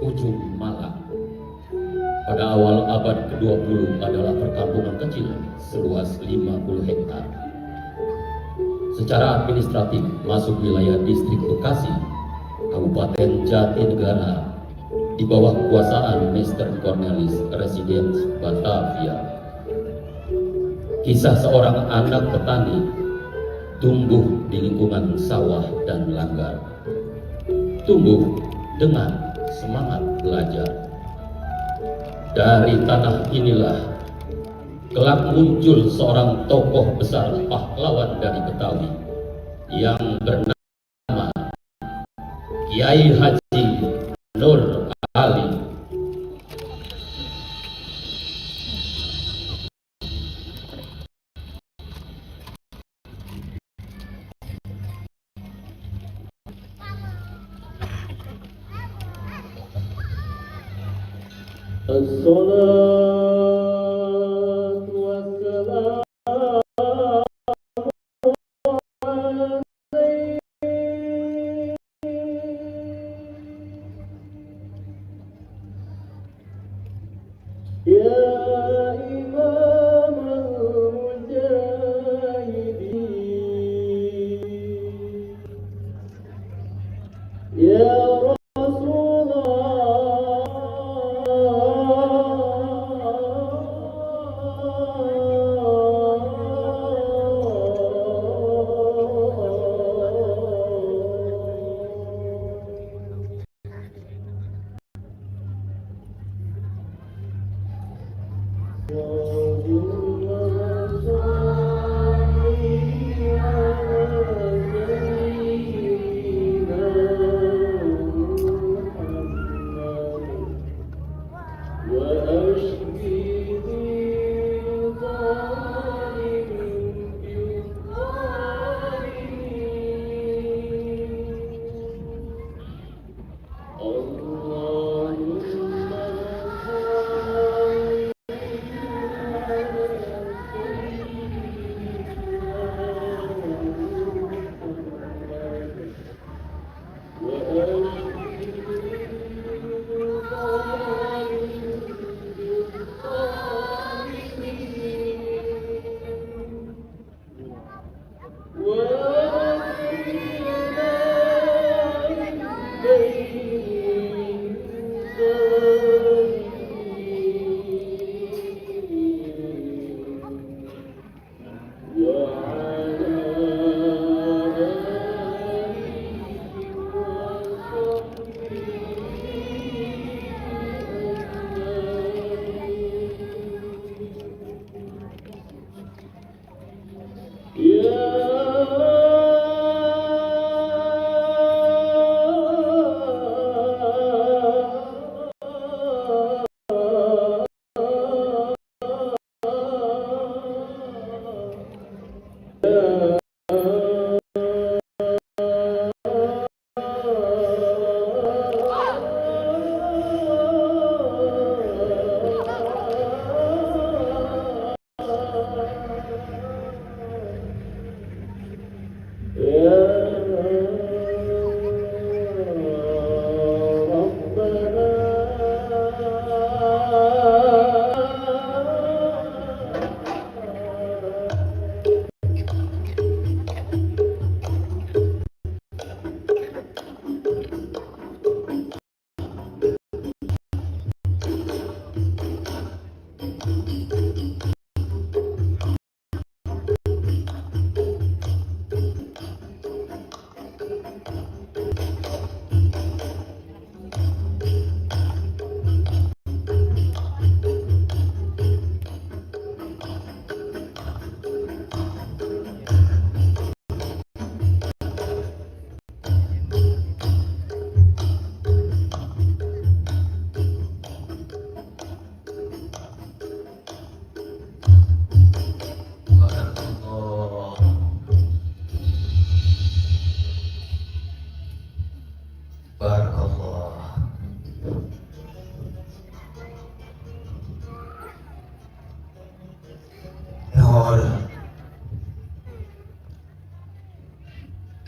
Ujung Malang. Pada awal abad ke-20 adalah perkampungan kecil seluas 50 hektar. Secara administratif masuk wilayah distrik Bekasi, Kabupaten Jatinegara, di bawah kekuasaan Mr. Cornelis Residence Batavia. Kisah seorang anak petani tumbuh di lingkungan sawah dan langgar. Tumbuh dengan semangat belajar. Dari tanah inilah kelak muncul seorang tokoh besar pahlawan dari Betawi yang bernama Kiai Haji Nur Ali. As-salatu wassalam ya imam al-mujahidin ya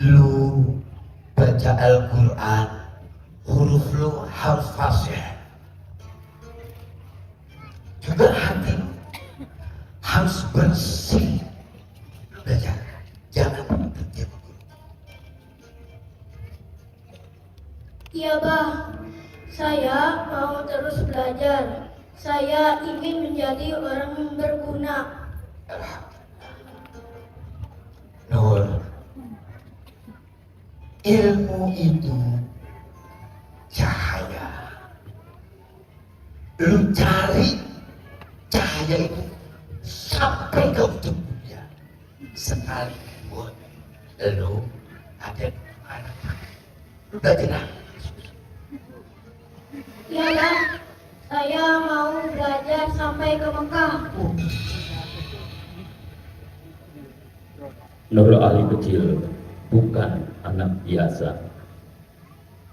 lu baca Al-Quran huruf lu harus fasih. Juga hati harus bersih. Belajar, jangan menuntut dia guru. Iya, Bah. Saya mau terus belajar. Saya ingin menjadi orang yang berguna. Nur, ilmu itu cahaya. Lu cari cahaya itu sampai ke tubuhnya. Sekalipun lu ada di mana, lu udah tenang. Iya, Bah. Saya mau belajar sampai ke Mekah. Nur Ali kecil bukan anak biasa.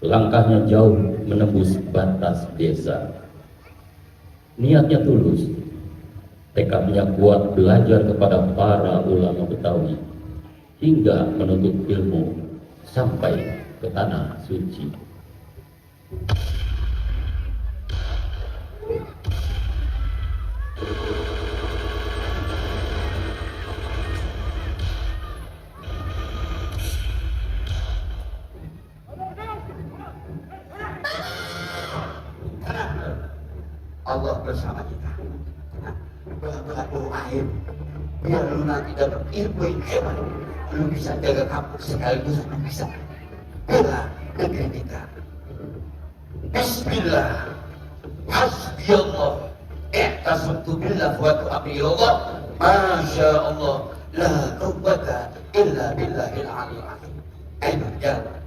Langkahnya jauh menembus batas desa. Niatnya tulus, tekadnya kuat belajar kepada para ulama Betawi hingga menuntut ilmu sampai ke tanah suci. Allah bersama kita. Doa akhir biar lu nanti dapat ilmu yang hebat. Lu bisa jaga kampung sekaligus lu bisa bela negeri kita. Bismillah, hasbiyallah, ihtasabtu billah wa taqiyallah, masya Allah, la quwwata illa billahil aliyyil azim. Ayo jalan.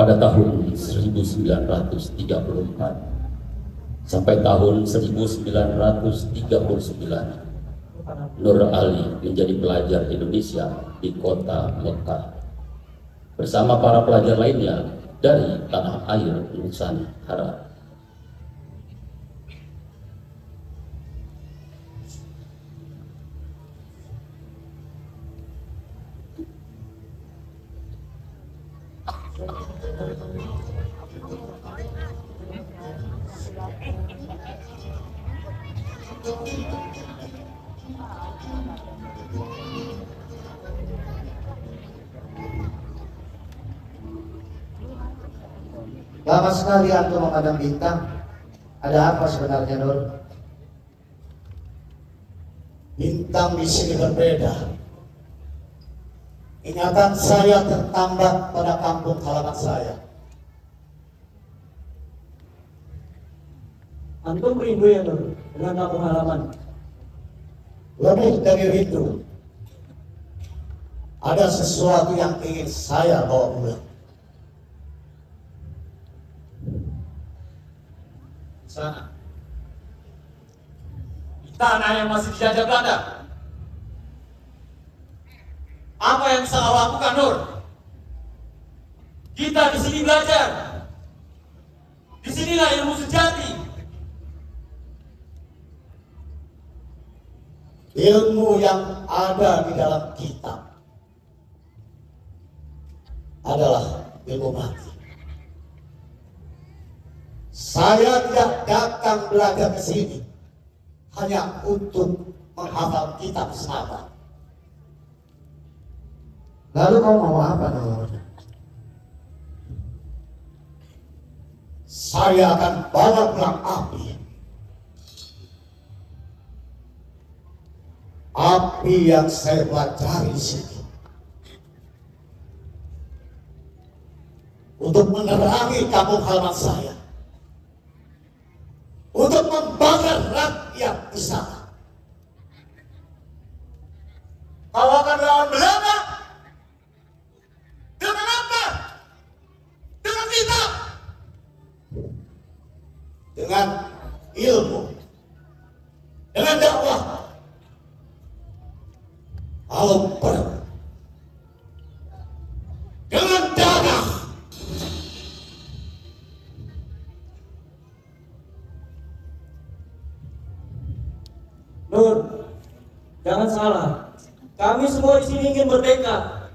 pada tahun 1934 sampai tahun 1939, Nur Ali menjadi pelajar Indonesia di kota Mekah bersama para pelajar lainnya dari tanah air Nusantara. Lama sekali aku memandang bintang. Ada apa sebenarnya, Nur? Bintang di sini berbeda. Ingatan saya tertambat pada kampung halaman saya. Antum rindu ya Nur dengan kampung halaman? Lebih dari rindu, ada sesuatu yang ingin saya bawa pulang. Sana, di tanah yang masih dijajah Belanda, apa yang bisa kau lakukan, Nur? Kita di sini belajar. Disinilah ilmu sejati. Ilmu yang ada di dalam kitab adalah ilmu mati. Saya tidak datang belajar ke sini hanya untuk menghafal kitab semata. Lalu kau mau apa, Nur? Saya akan bawa pulang api. Api yang saya pelajari di sini untuk menerangi kampung halaman saya, untuk membakar rakyat di sana. Kau akan lawan Belanda. Dengan apa? Dengan kitab. Dengan ilmu, dengan dakwah. Kalau perlu, dengan darah. Nur, jangan salah. Kami semua di sini ingin merdeka,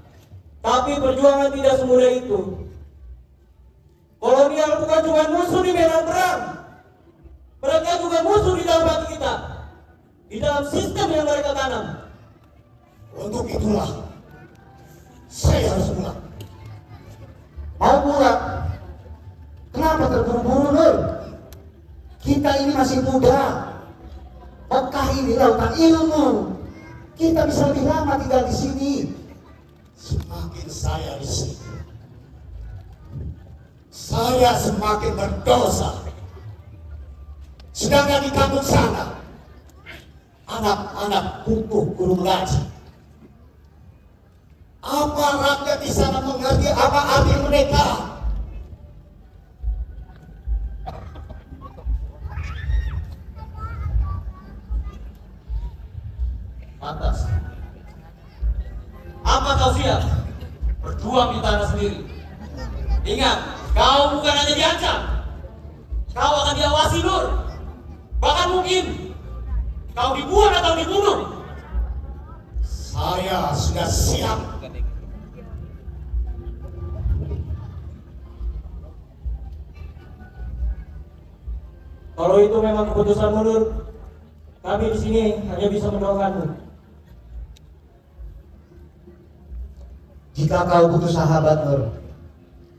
tapi perjuangan tidak semudah itu. Kolonial bukan cuma musuh di medan perang, mereka juga musuh di dalam hati kita, di dalam sistem yang mereka tanam. Untuk itulah saya harus pulang. Mau pulang? Kenapa terburu-buru, Nur? Kita ini masih muda. Mekah ini lautan ilmu. Kita bisa lebih lama tinggal di sini. Semakin saya di sini, saya semakin berdosa. Sedangkan di kampung sana, anak-anak butuh guru mengaji. Apa rakyat di sana mengerti apa arti mereka? Pantas. Apa kau siap berjuang di tanah sendiri? Ingat, kau bukan hanya diancam, kau akan diawasi, Nur. Bahkan mungkin kau dibuang atau dibunuh. Saya sudah siap. Kalau itu memang keputusan Nur, kami di sini hanya bisa mendoakanmu. Jika kau butuh sahabat, Nur,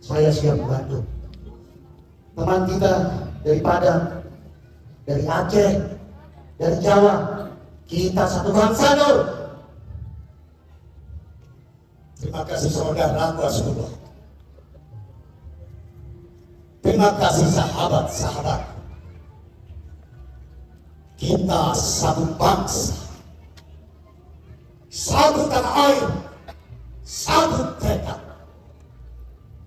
saya siap membantu. Teman kita dari Padang, dari Aceh, dari Jawa, kita satu bangsa, Nur. Terima kasih saudaraku Rasulullah. Terima kasih sahabat-sahabat. Kita satu bangsa, satu tanah air, satu tekad.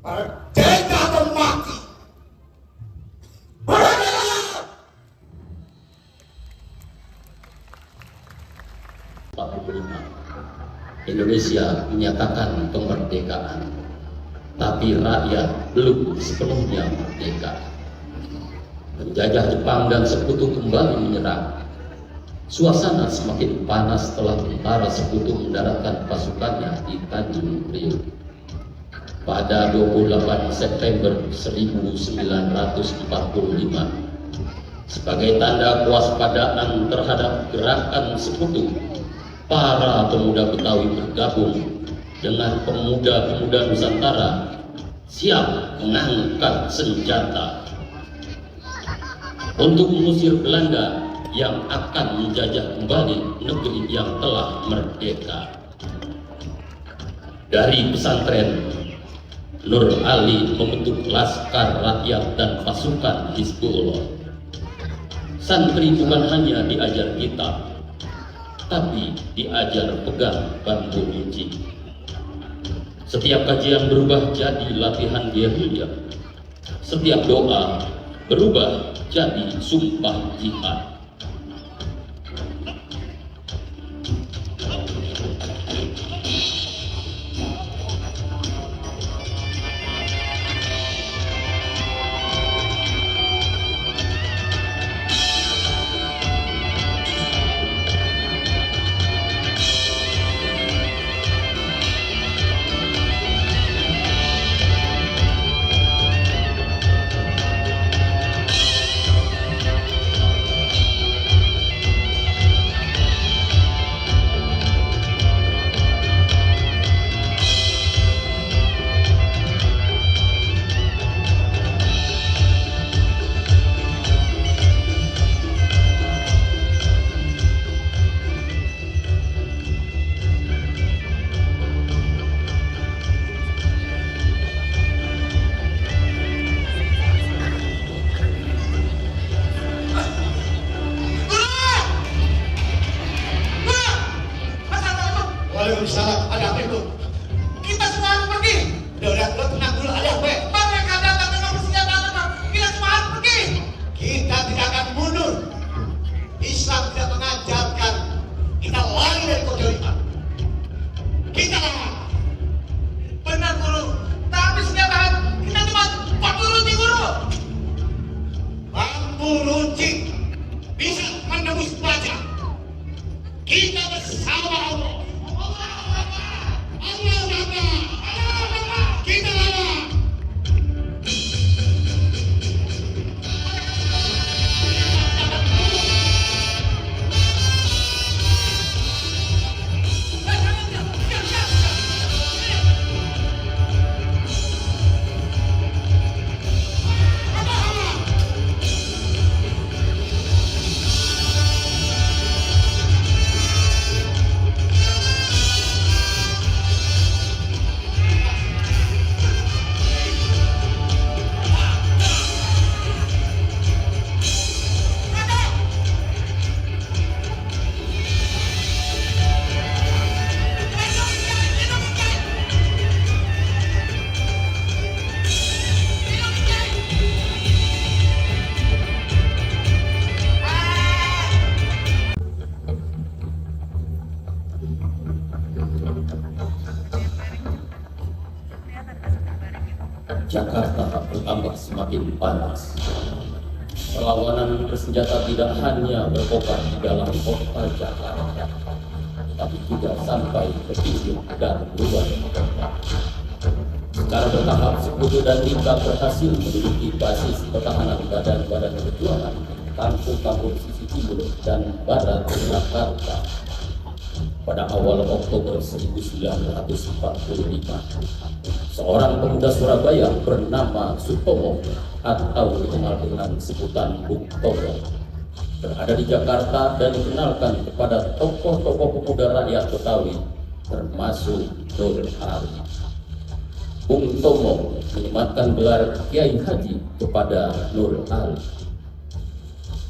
Merdeka! Indonesia menyatakan kemerdekaan, tapi rakyat belum sepenuhnya merdeka. Penjajah Jepang dan sekutu kembali menyerang. Suasana semakin panas setelah tentara sekutu mendaratkan pasukannya di Tanjung Priok. Pada 28 September 1945, sebagai tanda kewaspadaan terhadap gerakan sekutu, para pemuda Betawi bergabung dengan pemuda-pemuda Nusantara siap mengangkat senjata untuk mengusir Belanda yang akan menjajah kembali negeri yang telah merdeka. Dari pesantren, Nur Ali membentuk Laskar Rakyat dan pasukan Hizbullah. Santri bukan hanya diajar kitab, tapi diajar pegang bambu runcing. Setiap kajian berubah jadi latihan gerilya. Setiap doa berubah jadi sumpah jihad. Waalaikumsalam, ada apa itu? Kita semua harus pergi. Udah, lo tenang dulu, ada apa? Mereka datang dengan bersenjata lengkap. Kita semua harus pergi. Kita tidak akan mundur. Islam tidak mengajarkan kita lari dari kezaliman. Kita lawan. Benar guru. Tapi senjata kita cuma bambu runcing guru. Bambu runcing bisa menembus baja. Kita bersama Allah. Kita lawan. Jakarta bertambah semakin panas. Perlawanan bersenjata tidak hanya berkobar di dalam kota Jakarta, tapi juga sampai ke pinggir dan luar kota. Secara bertahap, Sekutu dan Rimba berhasil menduduki basis pertahanan badan-badan perjuangan kampung-kampung sisi timur dan barat Jakarta. Pada awal Oktober 1945, seorang pemuda Surabaya bernama Sutomo atau dikenal dengan sebutan Bung Tomo berada di Jakarta dan dikenalkan kepada tokoh-tokoh pemuda rakyat Betawi termasuk Nur Ali. Bung Tomo menyematkan gelar Kiai Haji kepada Nur Ali.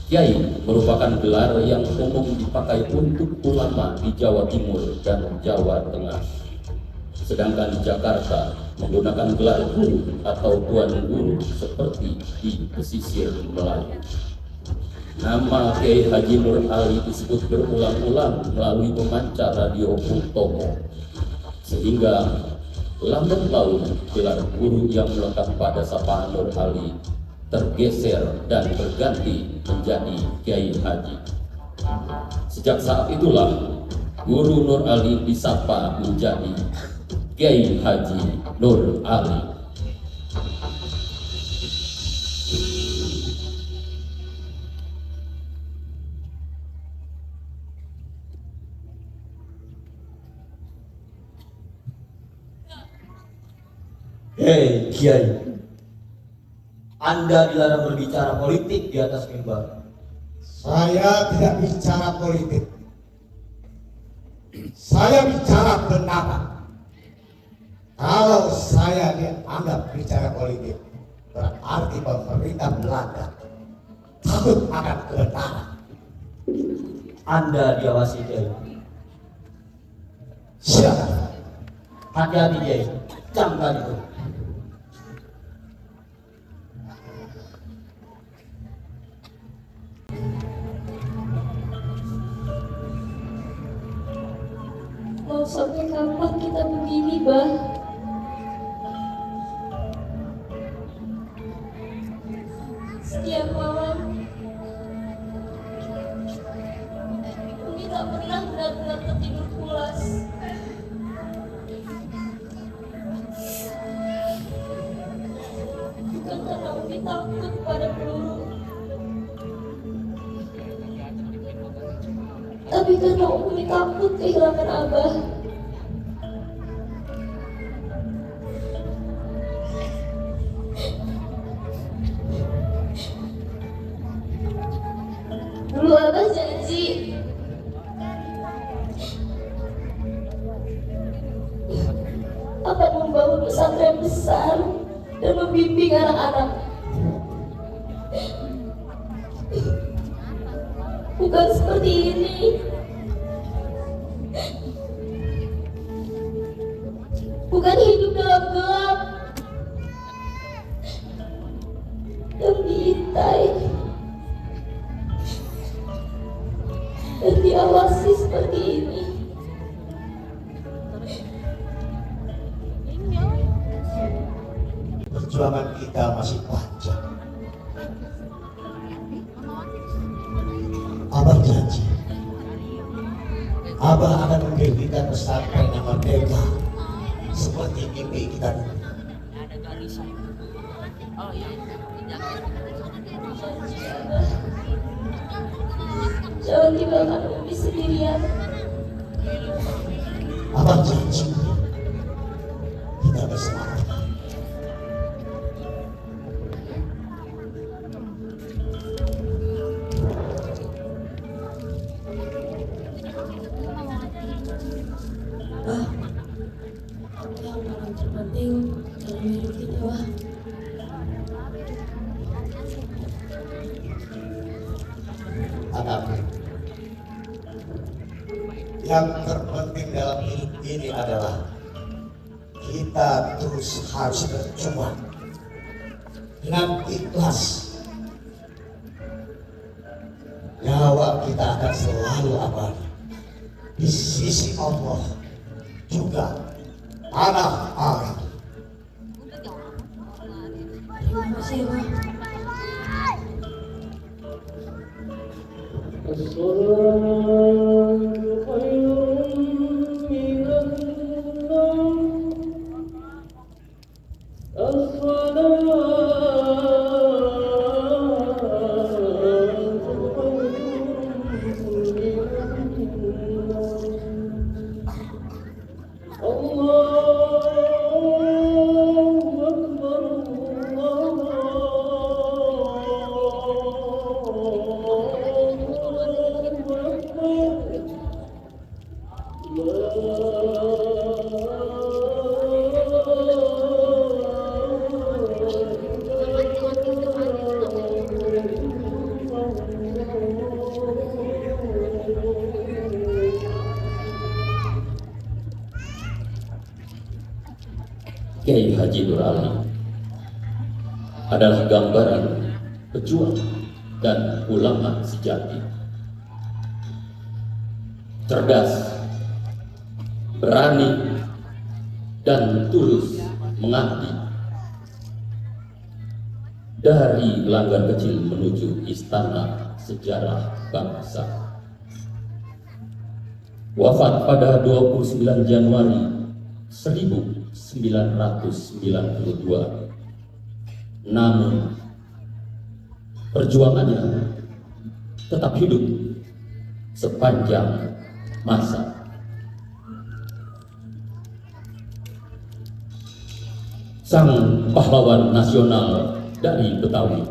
Kiai merupakan gelar yang umum dipakai untuk ulama di Jawa Timur dan Jawa Tengah. Sedangkan di Jakarta menggunakan gelar guru atau tuan guru seperti di pesisir Melayu. Nama Kiai Haji Nur Ali disebut berulang-ulang melalui pemancar radio Bung Tomo, sehingga lambat laun gelar guru yang melekat pada sapaan Nur Ali tergeser dan berganti menjadi Kiai Haji. Sejak saat itulah Guru Nur Ali disapa menjadi Kiai Haji Nur Ali. Hei Kiai, Anda dilarang berbicara politik di atas mimbar. Saya tidak bicara politik. Saya bicara pendapat. Kalau saya dianggap bicara politik, berarti pemerintah Belanda takut akan kebenaran. Anda diawasi Kiai. Siapa? Hati-hati Kiai, camkan itu. Mau sampai kapan kita begini, Bah? Setiap malam Umi tak pernah benar-benar tertidur pulas. Bukan karena Umi takut pada peluru, tapi karena Umi takut kehilangan Abah. Dulu Abah janji akan membangun pesantren besar dan membimbing anak-anak. Bukan seperti ini. Bukan hidup dalam gelap yang diintai dan diawasi seperti ini. Perjuangan kita masih panjang. Abah janji, Abah akan mendirikan pesantren yang merdeka seperti mimpi kita dulu. Jangan tinggalkan Umi sendirian. Abah janji kita bersama. Yang paling terpenting dalam hidup kita, Wah. Anakku, yang terpenting dalam hidup ini adalah kita terus harus berjuang dengan ikhlas. Nyawa kita akan selalu abadi di sisi Allah, juga tanah air. Terima kasih, Wah. Kiai Haji Nur Ali adalah gambaran pejuang dan ulama sejati. Cerdas, berani, dan tulus mengabdi. Dari langgar kecil menuju istana sejarah bangsa. Wafat pada 29 Januari 1992. Namun perjuangannya tetap hidup sepanjang masa. Sang pahlawan nasional dari Betawi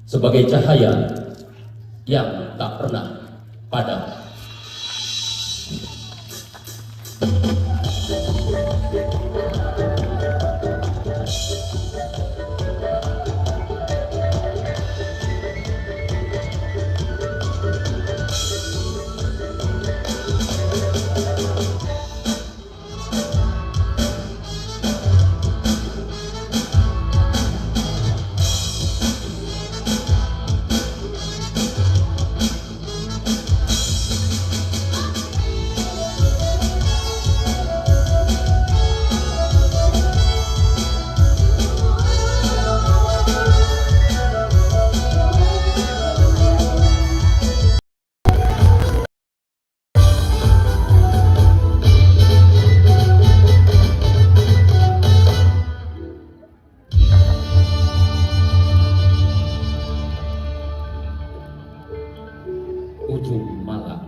sebagai cahaya yang tak pernah padam. Ujung Malang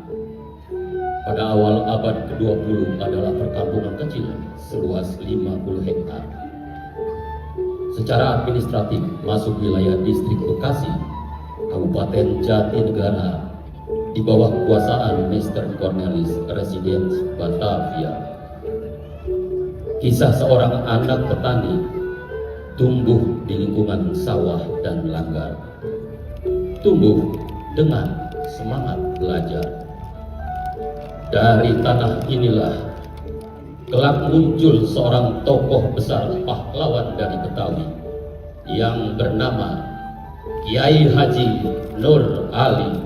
pada awal abad ke-20 adalah perkampungan kecil seluas 50 hektar. Secara administratif masuk wilayah distrik Bekasi, Kabupaten Jatinegara, di bawah kekuasaan Mr. Cornelis Residence Batavia. Kisah seorang anak petani tumbuh di lingkungan sawah dan langgar, tumbuh dengan semangat belajar. Dari tanah inilah kelak muncul seorang tokoh besar pahlawan dari Betawi yang bernama Kiai Haji Nur Ali.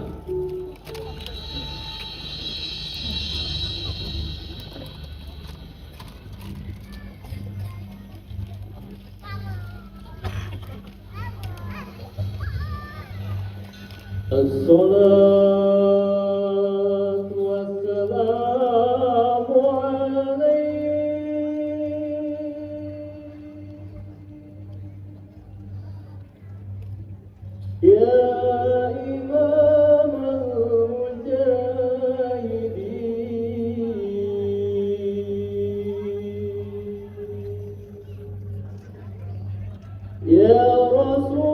Assalatu wassalamu alaik ya imam al-mujahidin ya Rasulullah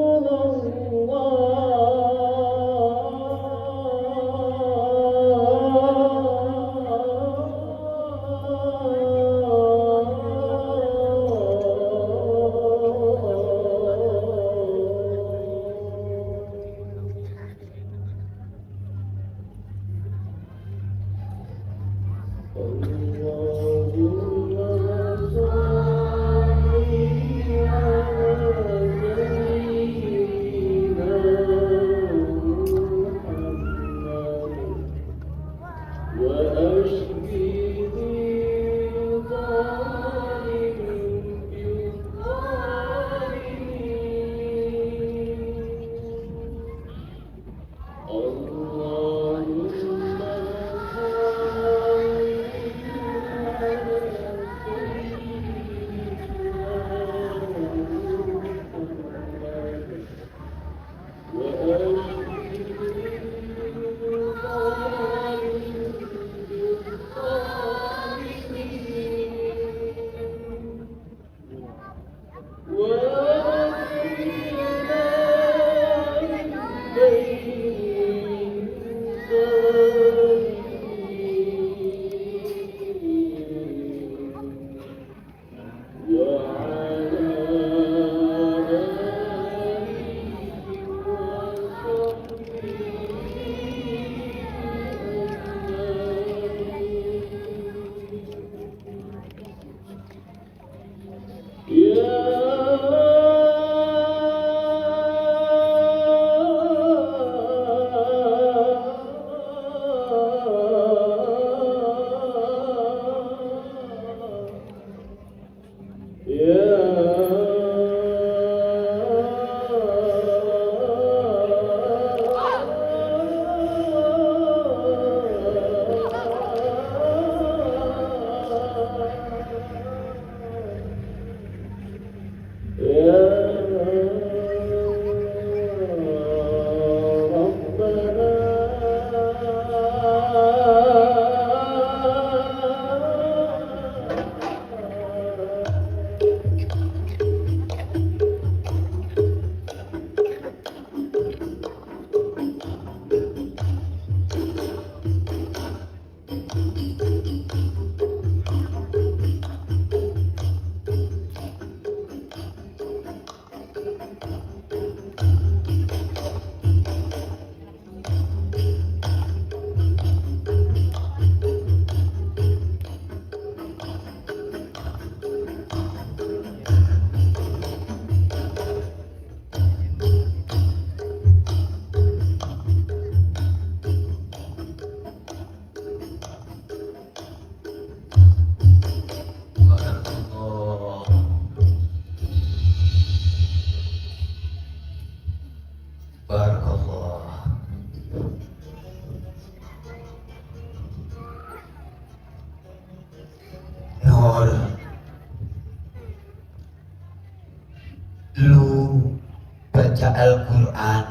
baca Al-Quran,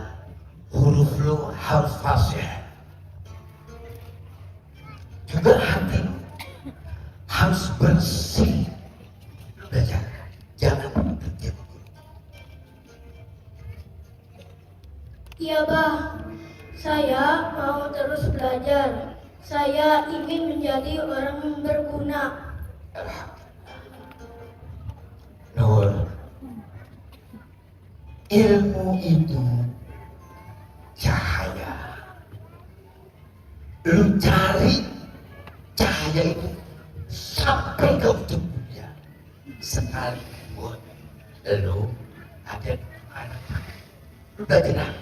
huruf lu harus fasih. Juga hati harus bersih. Lu belajar, jangan menuntut. Iya, Bah. Saya mau terus belajar. Saya ingin menjadi orang yang berguna. Nur, ilmu itu cahaya. Lu cari cahaya itu sampai ke tubuhnya. Sekalipun lu ada di mana, lu udah tenang.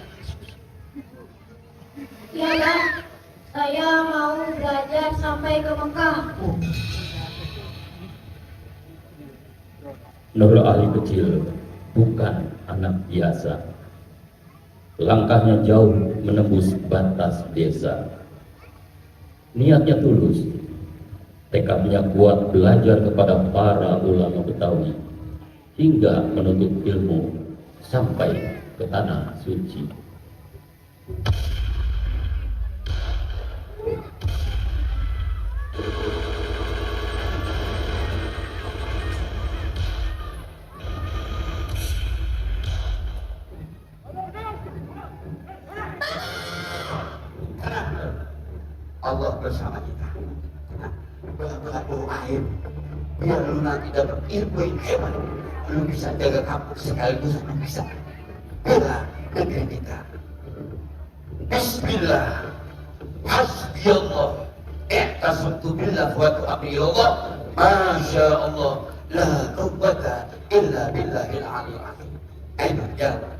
Iya, Bah. Saya mau belajar sampai ke Mekah. Nurul Ali kecil bukan anak biasa. Langkahnya jauh menembus batas desa. Niatnya tulus, tekadnya kuat belajar kepada para ulama Betawi hingga menuntut ilmu sampai ke tanah suci. Allah bersama kita. Berlaku air, biar lu nanti dapat ilmu yang hebat. Lu bisa jaga kampus sekaligus lu bisa bela negeri kita. Bismillah, hasbiyallah, ihtasabtu billah wa tu'abiyallah, masya Allah, la quwwata illa billahil aliyyil azim. Ayo jalan.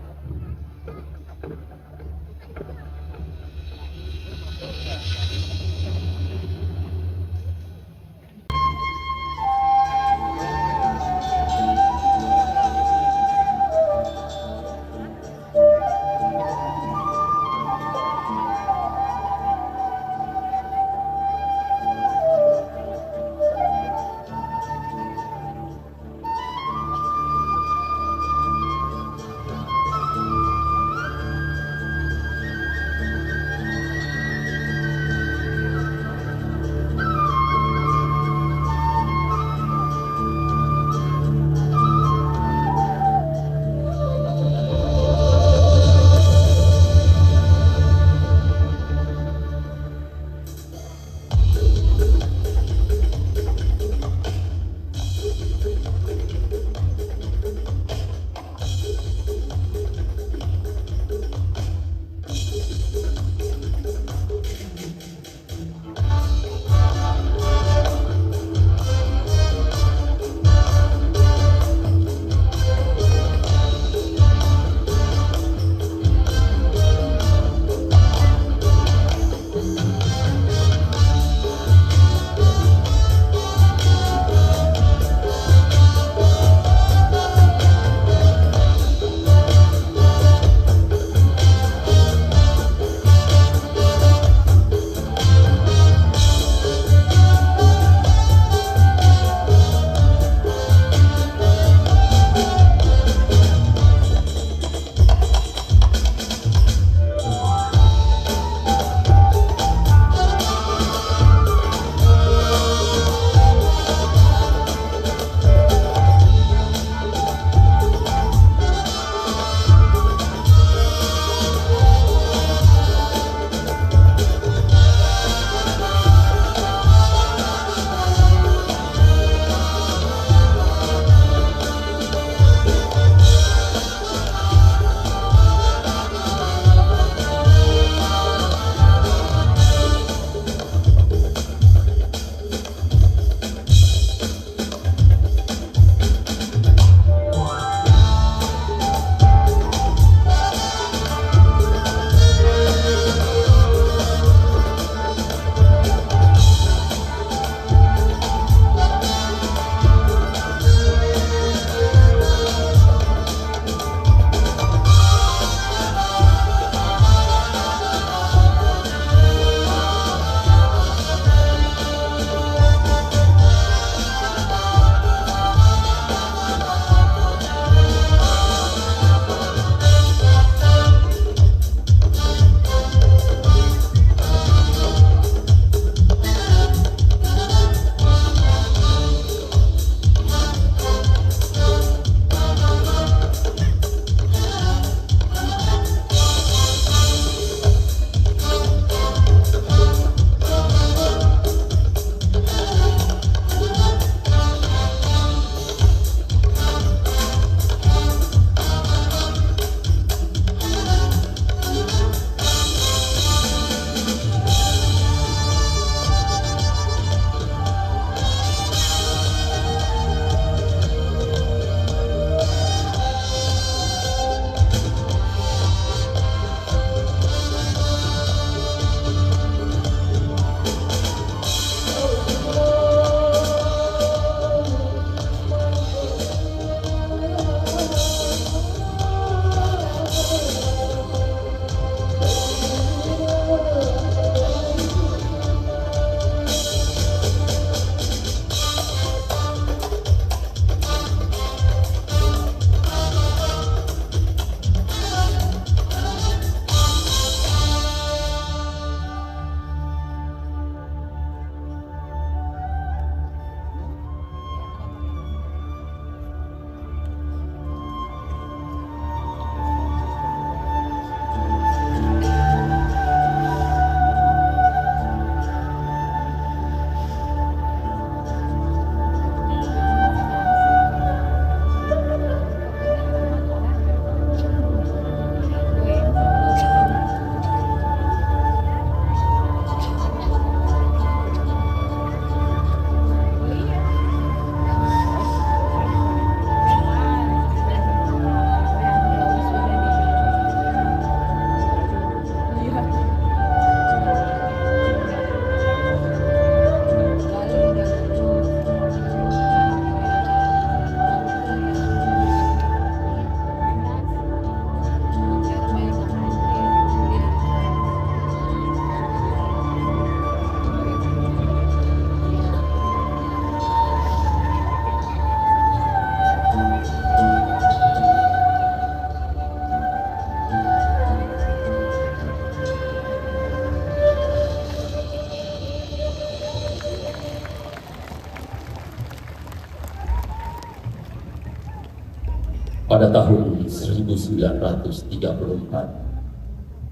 Pada tahun 1934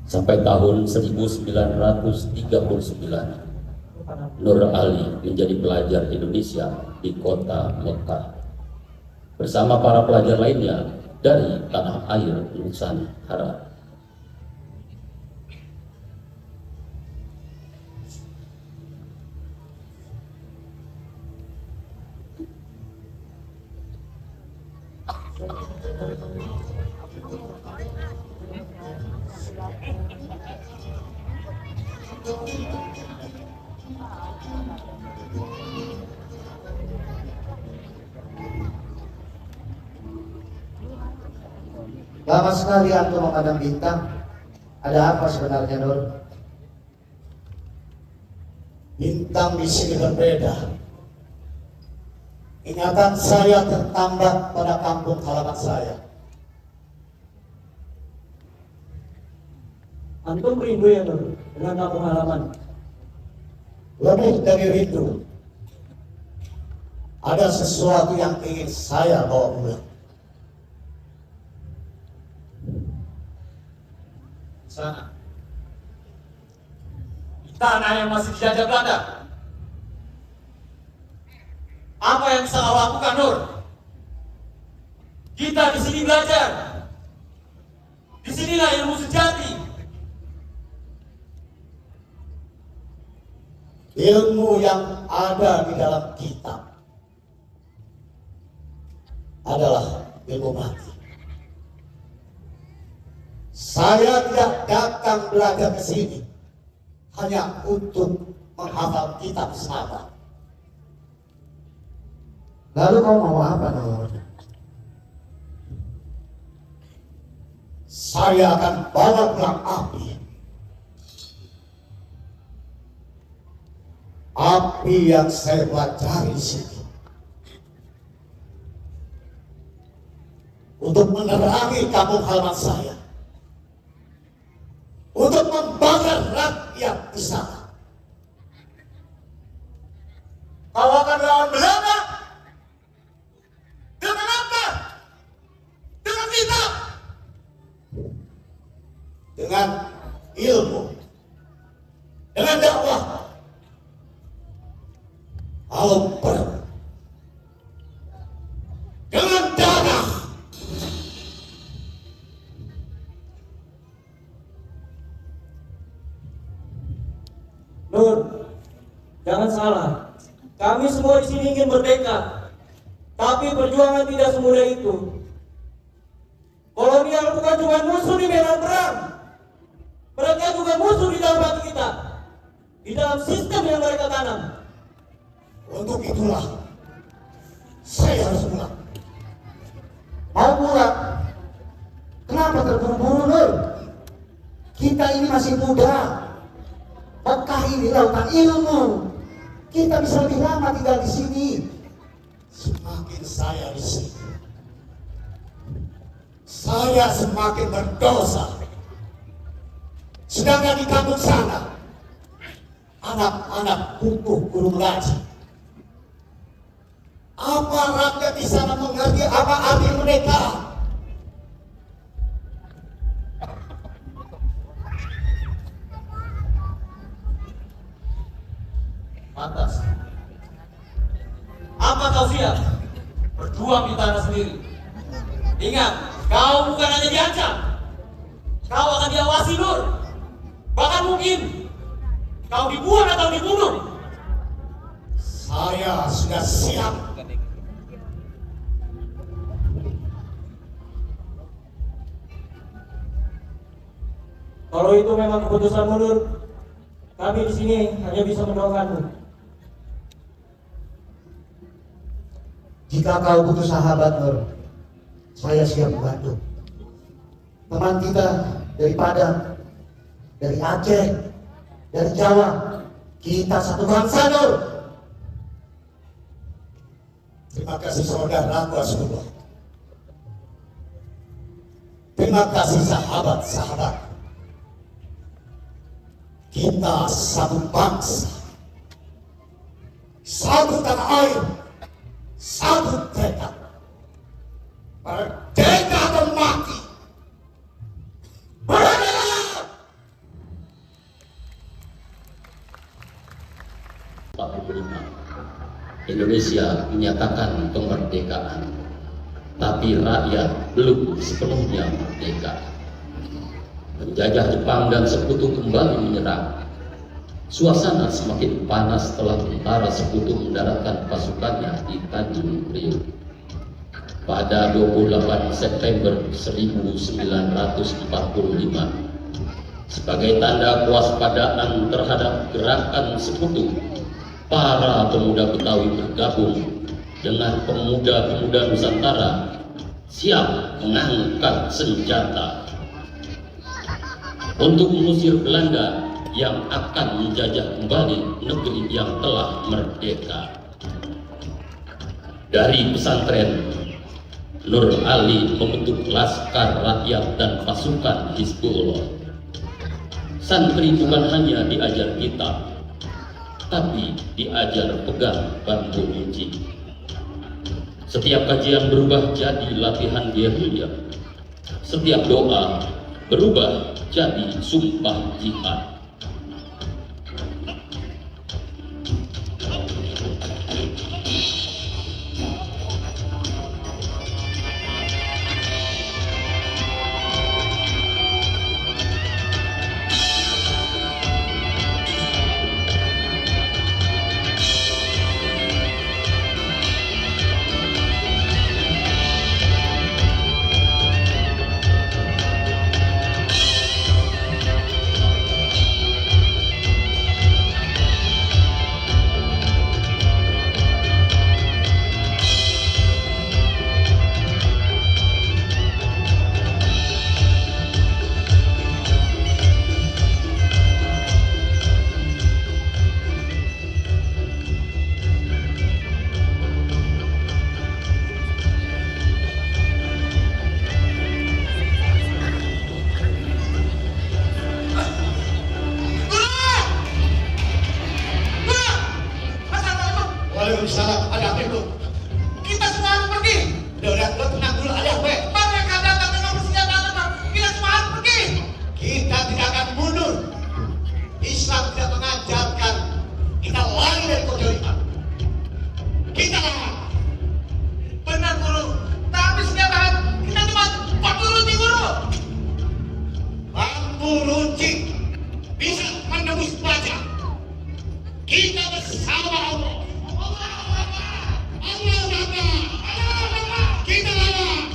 sampai tahun 1939, Nur Ali menjadi pelajar Indonesia di kota Mekah bersama para pelajar lainnya dari tanah air Nusantara. Lama sekali aku memandang bintang. Ada apa sebenarnya, Nur? Bintang di sini berbeda. Ingatan saya tertambat pada kampung halaman saya. Antum rindu ya Nur dengan kampung halaman? Lebih dari rindu, ada sesuatu yang ingin saya bawa pulang. Sana, di tanah yang masih dijajah Belanda. Apa yang bisa kau lakukan, Nur? Kita di sini belajar. Disinilah ilmu sejati. Ilmu yang ada di dalam kitab adalah ilmu mati. Saya tidak datang belajar ke sini hanya untuk menghafal kitab semata. Lalu kau mau apa, Nur? Saya akan bawa pulang api. Api yang saya pelajari di sini. Untuk menerangi kampung halaman saya. Untuk membakar rakyat di sana. Kau akan lawan Belanda. Dengan apa? Dengan kitab. Dengan ilmu. Dengan dakwah. Kalau perlu. Dengan darah. Nur, jangan salah. Kami semua di sini ingin merdeka, tapi perjuangan tidak semudah itu. Kolonial bukan cuma musuh di medan perang, mereka juga musuh di dalam hati kita, di dalam sistem yang mereka tanam. Untuk itulah saya harus pulang. Mau pulang? Kenapa terburu-buru, Nur? Kita ini masih muda. Mekah ini lautan ilmu. Kita bisa lebih lama tinggal di sini. Semakin saya di sini, saya semakin berdosa. Sedangkan di kampung sana, anak-anak kukuh guru mengaji. Apa rakyat di sana mengerti apa arti mereka? Pantas. Apa kau siap berjuang di tanah sendiri? Ingat, kau bukan hanya diancam, kau akan diawasi, Nur. Bahkan mungkin kau dibuang atau dibunuh. Saya sudah siap. Kalau itu memang keputusanmu, Nur, kami di sini hanya bisa mendoakanmu. Jika kau butuh sahabat, Nur, saya siap membantu. Teman kita dari Padang, dari Aceh, dari Jawa, kita satu bangsa, Nur. Terima kasih saudaraku Rasulullah. Terima kasih sahabat-sahabat. Kita satu bangsa, satu tanah air, satu tekad. Merdeka atau mati. Merdeka! 45. Indonesia menyatakan kemerdekaan, tapi rakyat belum sepenuhnya merdeka. Penjajah Jepang dan sekutu kembali menyerang. Suasana semakin panas setelah tentara sekutu mendaratkan pasukannya di Tanjung Priok. Pada 28 September 1945, sebagai tanda kewaspadaan terhadap gerakan sekutu, para pemuda Betawi bergabung dengan pemuda-pemuda Nusantara siap mengangkat senjata untuk mengusir Belanda yang akan menjajah kembali negeri yang telah merdeka. Dari pesantren, Nur Ali membentuk Laskar Rakyat dan pasukan Hizbullah. Santri bukan hanya diajar kitab, tapi diajar pegang bambu runcing. Setiap kajian berubah jadi latihan gerilya. Setiap doa berubah jadi sumpah jihad. Waalaikumsalam, ada apa itu? Kita semua harus pergi. Udah, lo tenang dulu, ada apa? Mereka datang dengan bersenjata lengkap. Kita semua harus pergi. Kita tidak akan mundur. Islam tidak mengajarkan kita lari dari kejoliman. Kita lawan. Benar guru. Tapi senjata kita cuma bambu runcing guru. Bambu runcing bisa menembus baja. Kita bersama Allah. Kita lawan.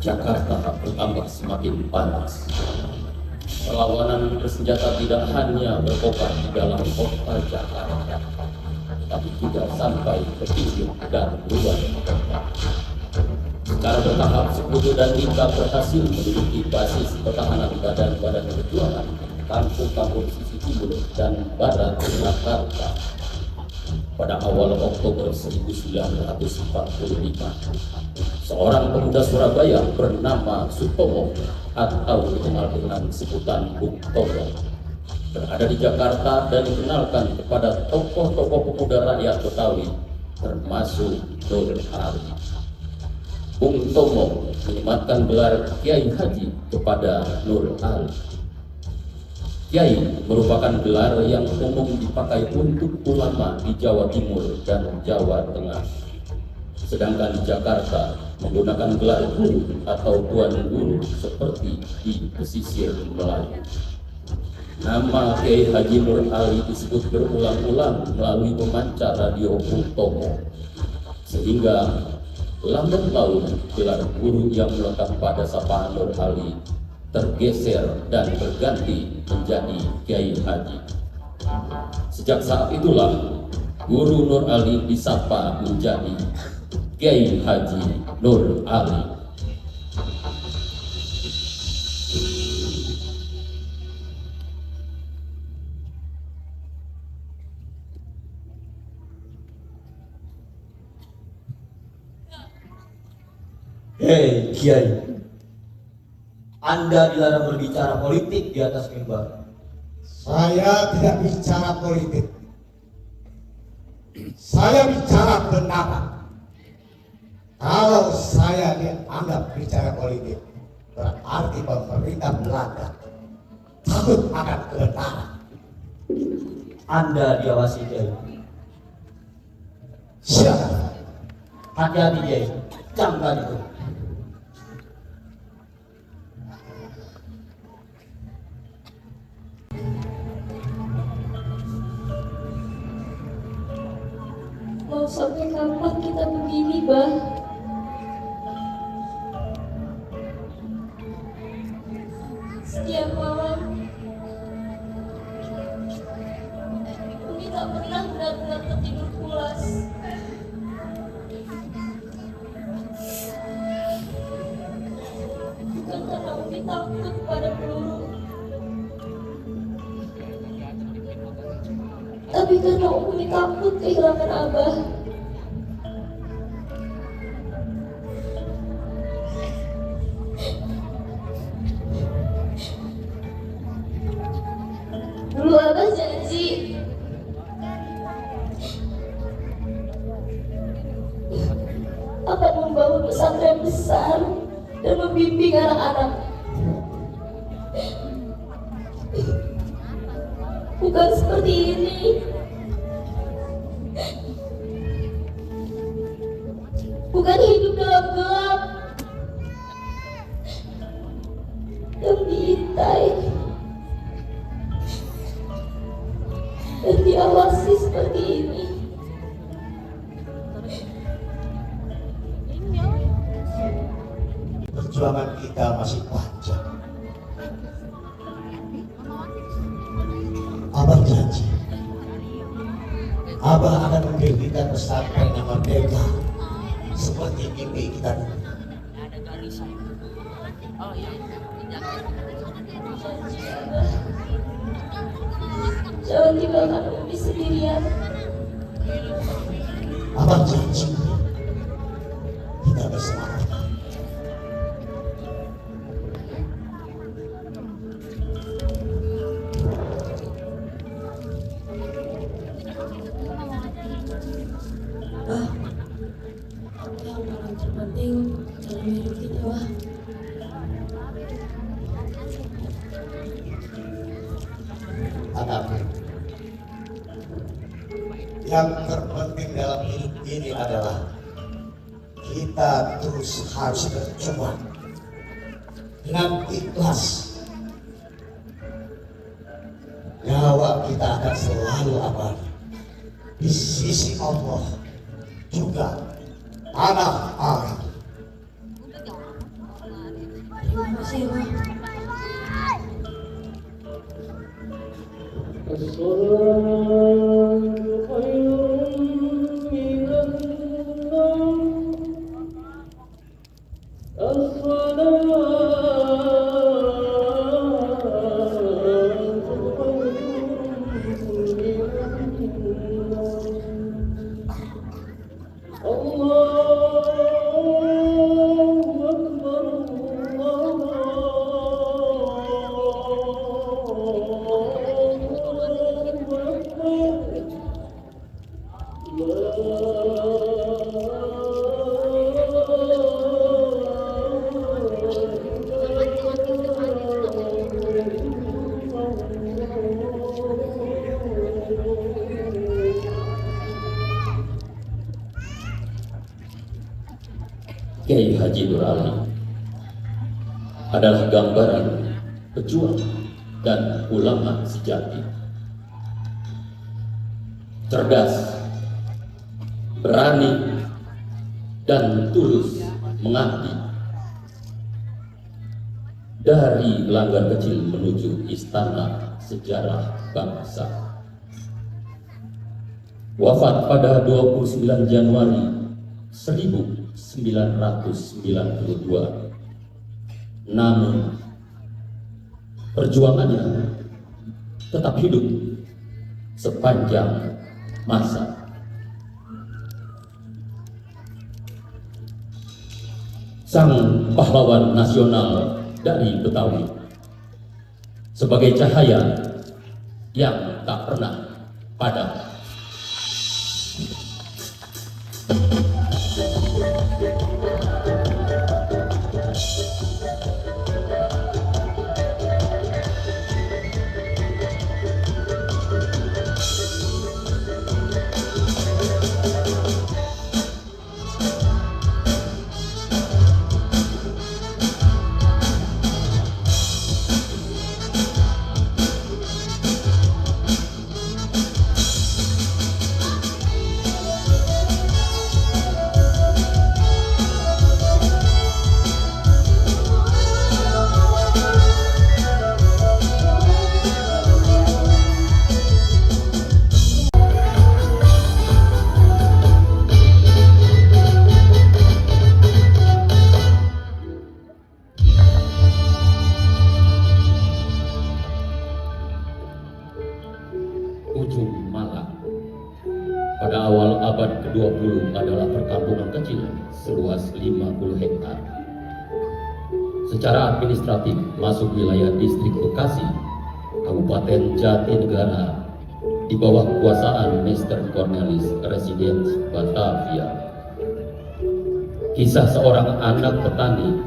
Jakarta bertambah semakin panas. Perlawanan bersenjata tidak hanya berkobar di dalam kota Jakarta, tapi juga sampai ke pinggir dan luar kota. Secara bertahap, Sekutu dan Rimba berhasil menduduki basis pertahanan badan-badan perjuangan kampung-kampung sisi timur dan barat Jakarta pada awal Oktober 1945. Seorang pemuda Surabaya bernama Sutomo atau dikenal dengan sebutan Bung Tomo berada di Jakarta dan dikenalkan kepada tokoh-tokoh pemuda rakyat Betawi termasuk Nur Ali. Bung Tomo menyematkan gelar Kiai Haji kepada Nur Ali. Kiai merupakan gelar yang umum dipakai untuk ulama di Jawa Timur dan Jawa Tengah. Sedangkan di Jakarta menggunakan gelar guru atau tuan guru seperti di pesisir Melayu. Nama Kiai Haji Nur Ali disebut berulang-ulang melalui pemancar radio Bung Tomo, sehingga lambat laun gelar guru yang melekat pada sapaan Nur Ali tergeser dan berganti menjadi Kiai Haji. Sejak saat itulah Guru Nur Ali disapa menjadi Kiai Haji Nur Ali. Hei Kiai, Anda dilarang berbicara politik di atas mimbar. Saya tidak bicara politik. Saya bicara pendapat. Kalau saya dianggap bicara politik, berarti pemerintah Belanda takut akan kebenaran. Anda diawasi Kiai. Siapa? Hati-hati Kiai, camkan itu. Mau sampai kapan kita begini, Bah? Setiap malam Umi tak pernah benar-benar tertidur pulas. Bukan karena Umi takut pada peluru, tapi karena Umi takut kehilangan Abah. Dulu Abah janji akan membangun pesantren besar dan membimbing anak-anak. Bukan seperti ini. Bukan hidup dalam gelap yang diintai dan diawasi seperti ini. Perjuangan kita masih panjang. Abah janji, Abah akan mendirikan pesantren yang merdeka seperti mimpi kita dulu. Jangan tinggalkan Umi sendirian. Abah janji kita bersama. Yang paling terpenting dalam hidup kita, Wah. Anakku, yang terpenting dalam hidup ini adalah kita terus harus berjuang dengan ikhlas. Nyawa kita akan selalu abadi di sisi Allah, juga tanah air. Terima kasih, Wah. Kiai Haji Nur Ali adalah gambaran pejuang dan ulama sejati. Cerdas, berani, dan tulus mengabdi. Dari langgar kecil menuju istana sejarah bangsa. Wafat pada 29 Januari 1992. Namun perjuangannya tetap hidup sepanjang masa. Sang pahlawan nasional dari Betawi sebagai cahaya yang tak pernah padam. Ujung Malang pada awal abad ke-20 adalah perkampungan kecil seluas 50 hektar. Secara administratif masuk wilayah distrik Bekasi, Kabupaten Jatinegara, di bawah kekuasaan Mr. Cornelis Residence Batavia. Kisah seorang anak petani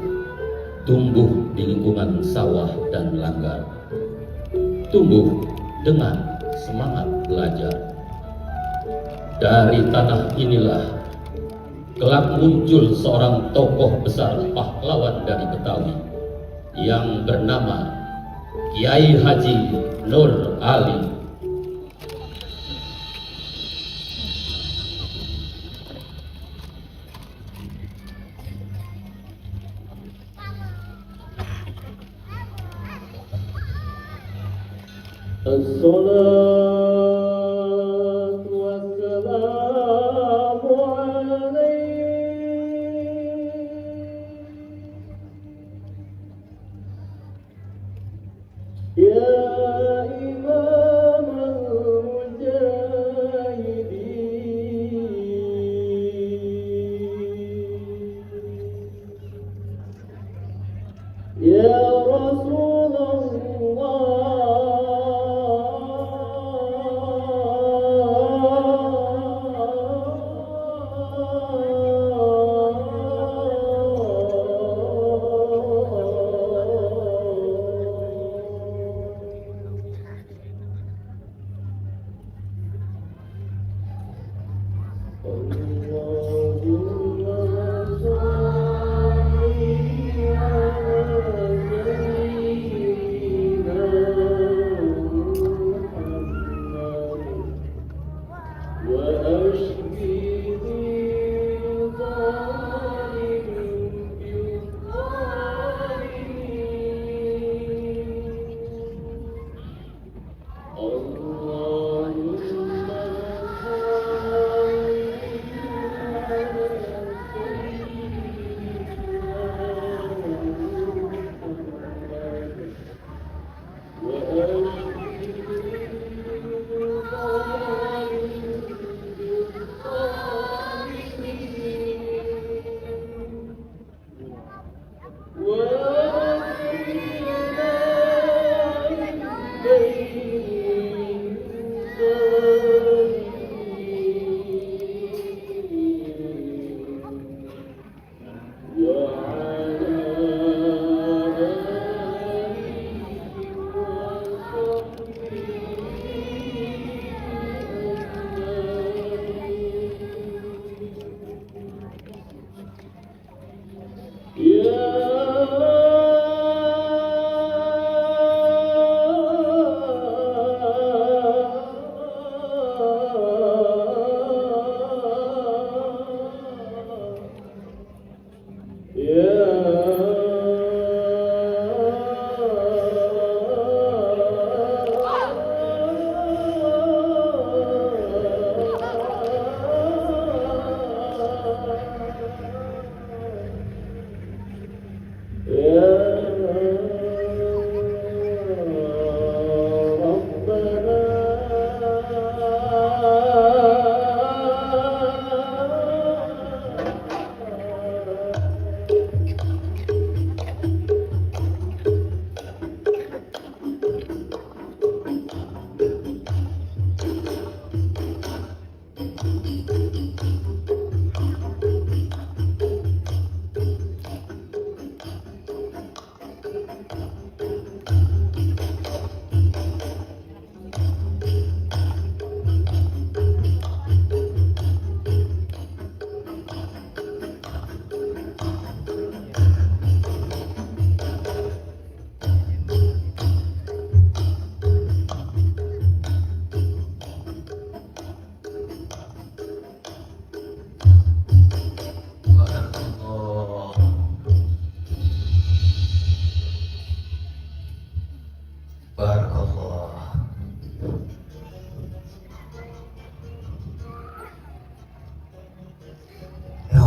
tumbuh di lingkungan sawah dan langgar, tumbuh dengan semangat belajar. Dari tanah inilah kelak muncul seorang tokoh besar pahlawan dari Betawi yang bernama Kiai Haji Nur Ali. Assalatu wassalamu alaik ya imam al-mujahidin ya Rasulullah.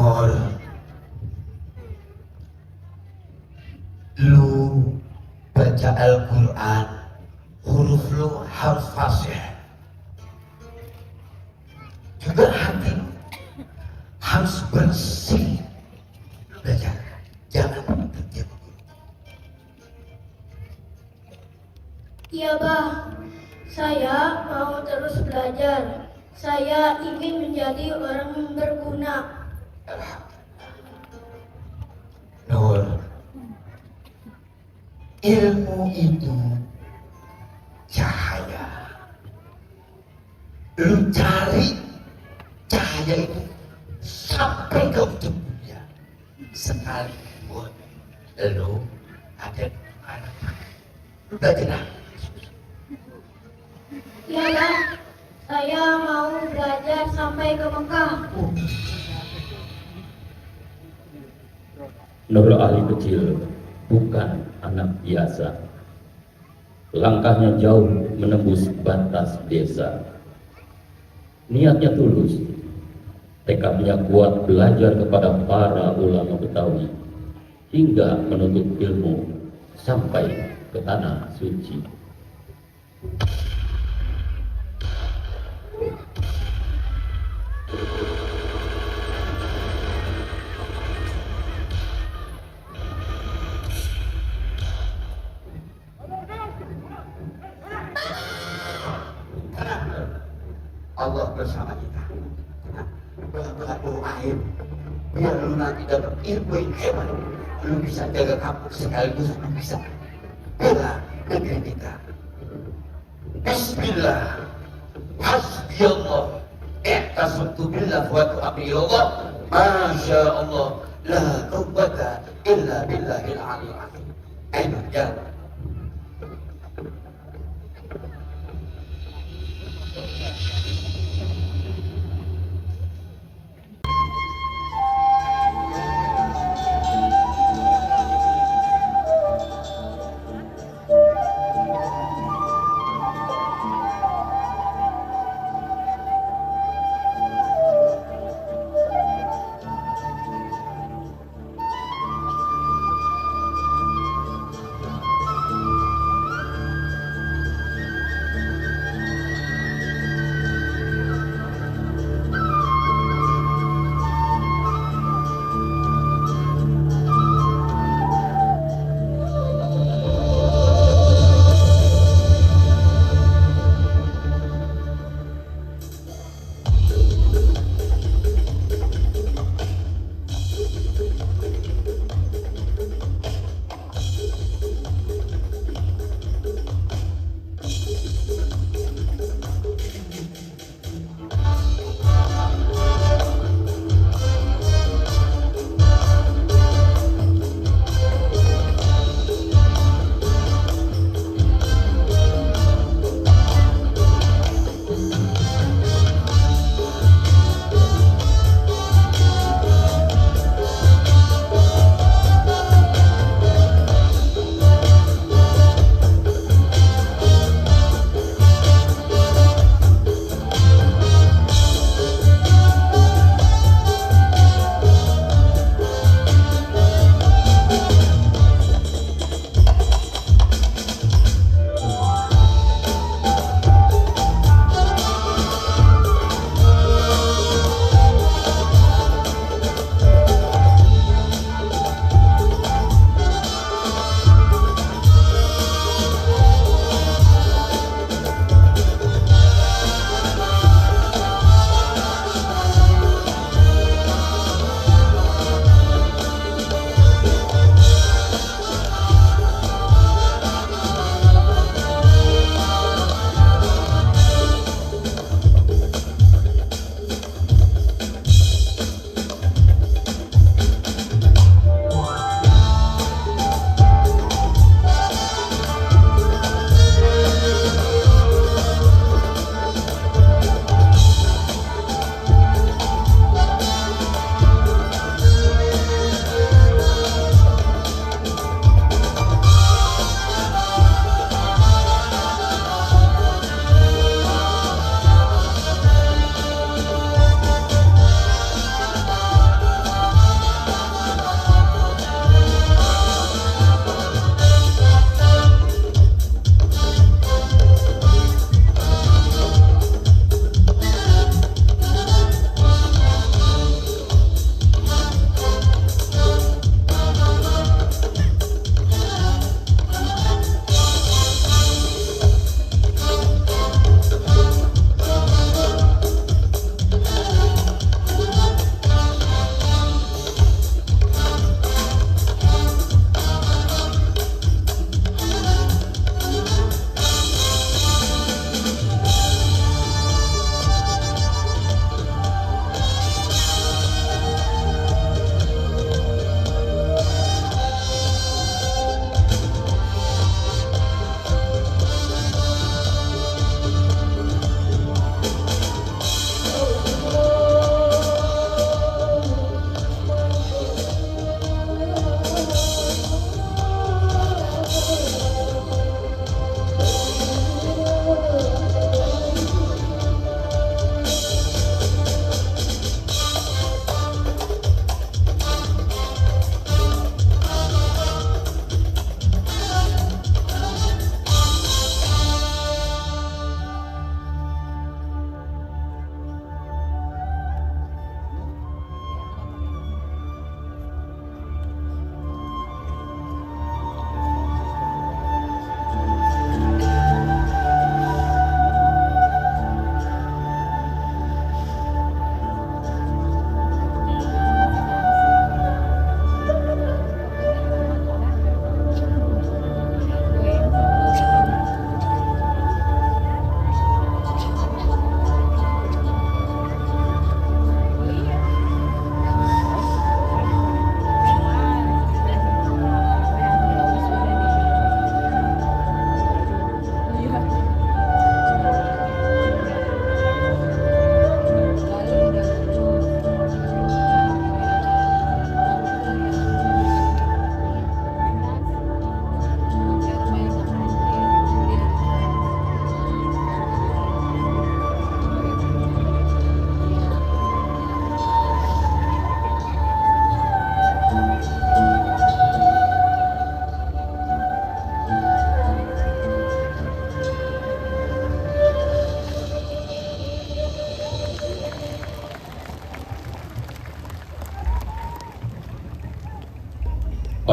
Nur, lu baca Al-Quran, huruf lu harus fasih. Juga hati lu harus bersih. Lu belajar, jangan terjebak. Iya, Bah. Saya mau terus belajar. Saya ingin menjadi orang yang berguna. Nur, ilmu itu cahaya. Lu cari cahaya itu sampai ke ujung dunia. Sekalipun lu ada di mana. Lu belajar. Iya, Bah. Saya mau belajar sampai ke Mekah. Nurul Ali kecil bukan anak biasa. Langkahnya jauh menembus batas desa. Niatnya tulus, tekadnya kuat belajar kepada para ulama Betawi hingga menuntut ilmu sampai ke tanah suci. Allah bersama kita. Doain biar lu nanti dapat ilmu yang hebat. Lu bisa jaga kampus sekaligus lu bisa bela negeri kita. Bismillah, hasbiyallah, ihtasabtu billah wa tu'abiyallah, masya Allah, la quwwata illa billahil aliyyil azim. Ayo jalan.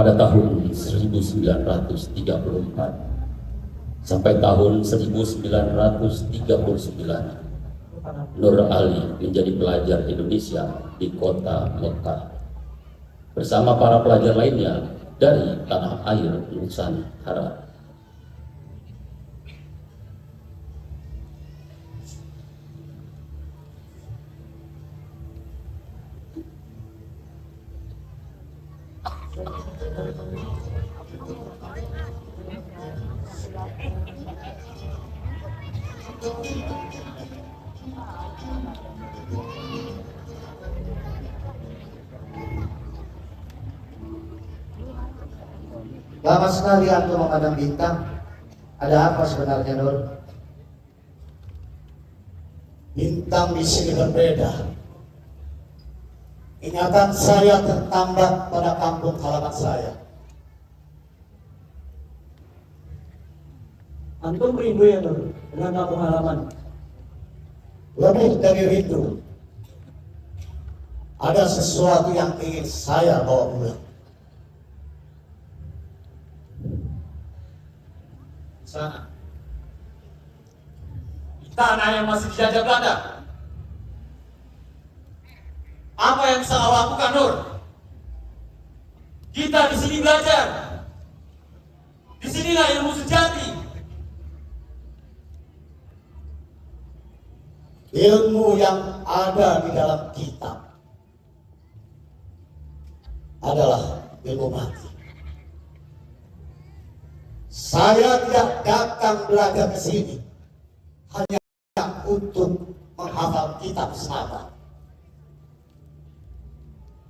pada tahun 1934 sampai tahun 1939, Nur Ali menjadi pelajar Indonesia di kota Mekah bersama para pelajar lainnya dari tanah air Nusantara. Lama sekali aku memandang bintang. Ada apa sebenarnya, Nur? Bintang di sini berbeda. Ingatan saya tertambat pada kampung halaman saya. Antum rindu ya Nur dengan kampung halaman? Lebih dari rindu, ada sesuatu yang ingin saya bawa pulang. Sana, di tanah yang masih dijajah Belanda. Apa yang bisa kau lakukan, Nur? Kita di sini belajar. Disinilah ilmu sejati. Ilmu yang ada di dalam kitab adalah ilmu mati. Saya tidak datang belajar ke sini hanya untuk menghafal kitab semata.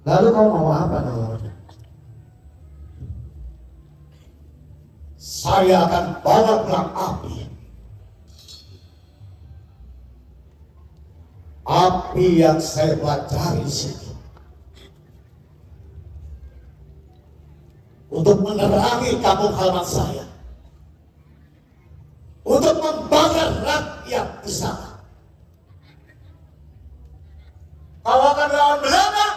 Lalu kau mau apa, Nur? Saya akan bawa pulang api. Api yang saya pelajari di sini untuk menerangi kampung halaman saya, untuk membakar rakyat di sana. Kau akan melawan Belanda.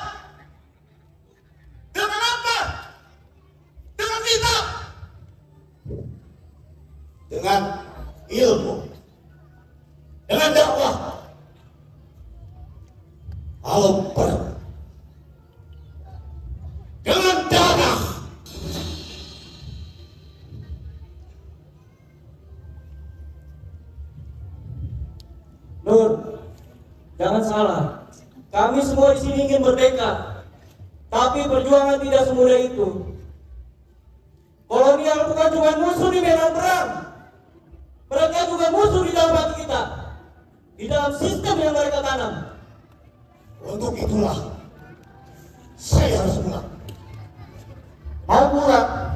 Dengan apa? Dengan kitab. Dengan ilmu, dengan dakwah. Kalau perlu dengan darah. Nur, jangan salah. Kami semua di sini ingin merdeka, tapi perjuangan tidak semudah itu. Kolonial bukan cuma musuh di medan perang, mereka juga musuh di dalam hati kita, di dalam sistem yang mereka tanam. Untuk itulah saya harus pulang. Mau pulang?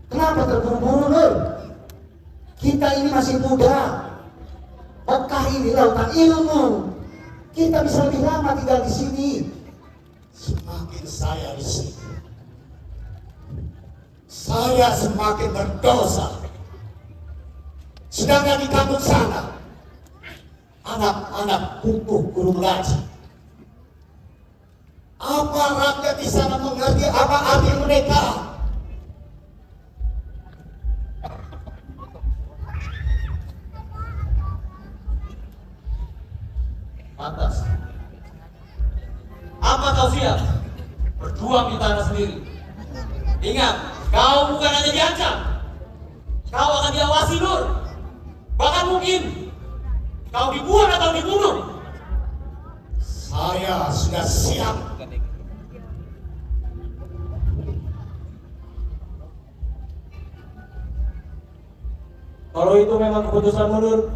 Kenapa terburu-buru, Nur? Kita ini masih muda. Mekah ini lautan ilmu. Kita bisa lebih lama tinggal di sini. Semakin saya di sini, saya semakin berdosa. Sedangkan di kampung sana, anak-anak butuh guru mengaji. Apa rakyat di sana mengerti apa arti mereka? Pantas. Apa kau siap berjuang di tanah sendiri? Ingat, kau bukan hanya diancam, kau akan diawasi, Nur. Bahkan mungkin kau dibuang atau dibunuh. Saya sudah siap. Kalau itu memang keputusan Nur,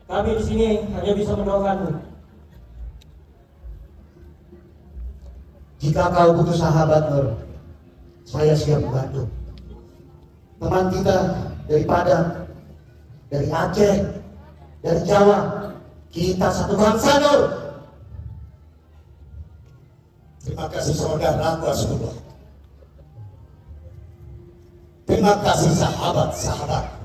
kami di sini hanya bisa mendoakanmu. Jika kau butuh sahabat, Nur, saya siap membantu. Teman kita dari Padang, dari Aceh, dari Jawa, kita satu bangsa, Nur. Terima kasih saudaraku Rasulullah. Terima kasih sahabat-sahabat.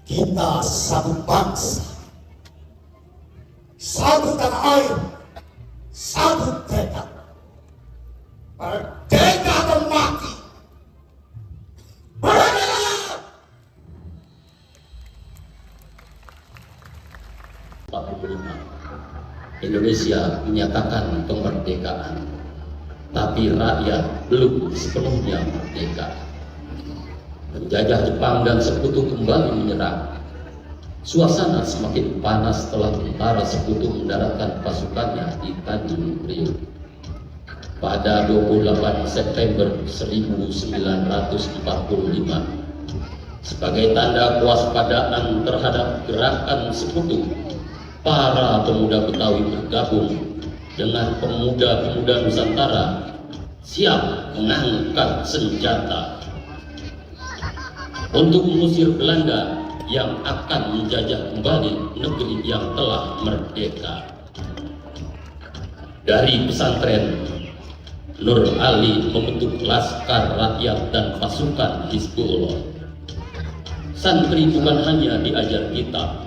Kita satu bangsa, satu tanah air, satu tekad. Merdeka! Indonesia menyatakan kemerdekaan, tapi rakyat belum sepenuhnya merdeka. Penjajah Jepang dan sekutu kembali menyerang. Suasana semakin panas setelah tentara sekutu mendaratkan pasukannya di Tanjung Priok. Pada 28 September 1945, sebagai tanda kewaspadaan terhadap gerakan sekutu, para pemuda Betawi bergabung dengan pemuda-pemuda Nusantara siap mengangkat senjata untuk mengusir Belanda yang akan menjajah kembali negeri yang telah merdeka. Dari pesantren, Nur Ali membentuk Laskar Rakyat dan pasukan Hizbullah. Santri bukan hanya diajar kitab,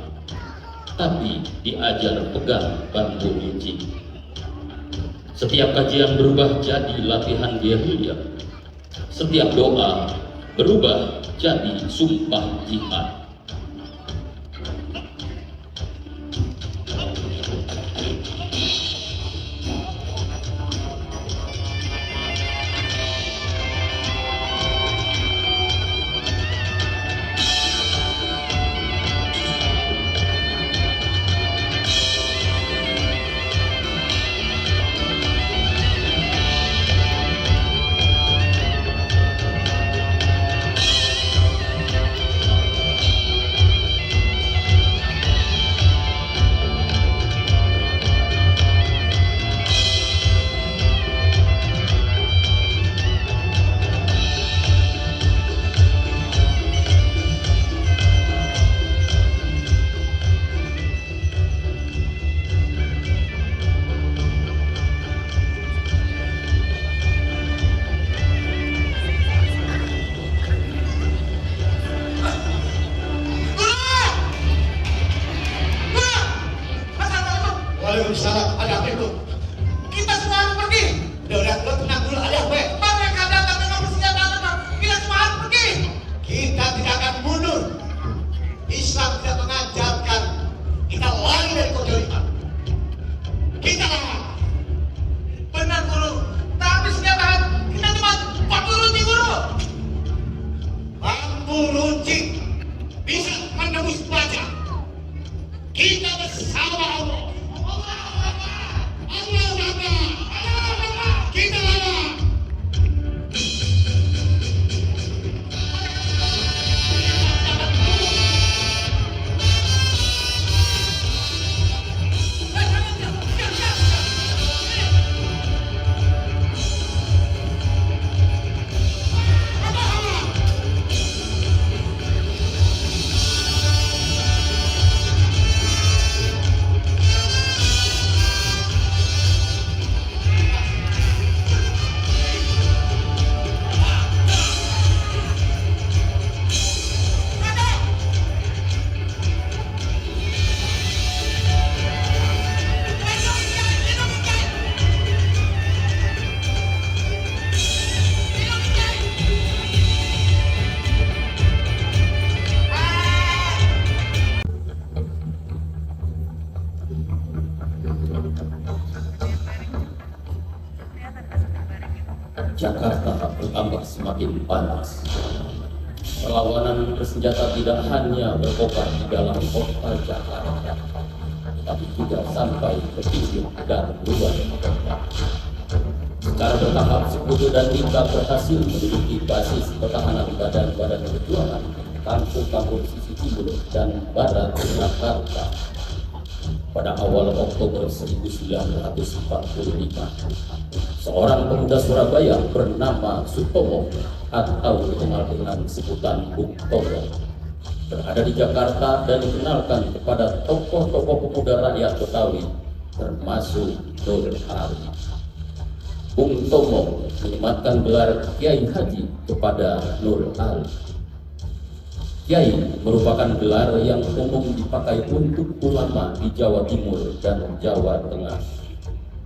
tapi diajar pegang bambu runcing. Setiap kajian berubah jadi latihan gerilya. Setiap doa berubah jadi sumpah jihad. Waalaikumsalam. Ada apa itu? Kita semua harus pergi. Udah, lo tenang dulu. Ada apa? Mereka datang dengan bersenjata lengkap. Kita semua harus pergi. Kita tidak akan mundur. Islam tidak mengajarkan kita lari dari kejoliman. Kita lawan. Benar guru. Tapi senjata kita cuma bambu runcing guru. Bambu runcing bisa menembus baja. Kita bersama Allah. Kita lawan. Jakarta bertambah semakin panas. Perlawanan bersenjata tidak hanya berkobar di dalam kota Jakarta, tapi juga sampai ke pinggir dan luar kota. Secara bertahap, sekutu dan Nika berhasil menduduki basis pertahanan badan-badan perjuangan kampung-kampung sisi timur dan barat Jakarta. Pada awal Oktober 1945, seorang pemuda Surabaya bernama Sutomo atau dikenal dengan sebutan Bung Tomo berada di Jakarta dan dikenalkan kepada tokoh-tokoh pemuda rakyat Betawi termasuk Nur Ali. Bung Tomo menyematkan gelar Kiai Haji kepada Nur Ali. Kiai merupakan gelar yang umum dipakai untuk ulama di Jawa Timur dan Jawa Tengah.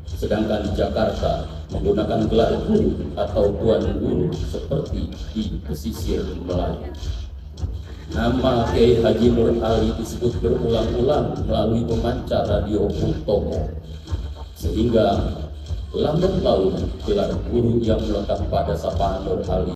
Sedangkan di Jakarta menggunakan gelar guru atau tuan guru seperti di pesisir Melayu. Nama Kiai Haji Nur Ali disebut berulang-ulang melalui pemancar radio Bung Tomo, sehingga lambat laun gelar guru yang melekat pada sapaan Nur Ali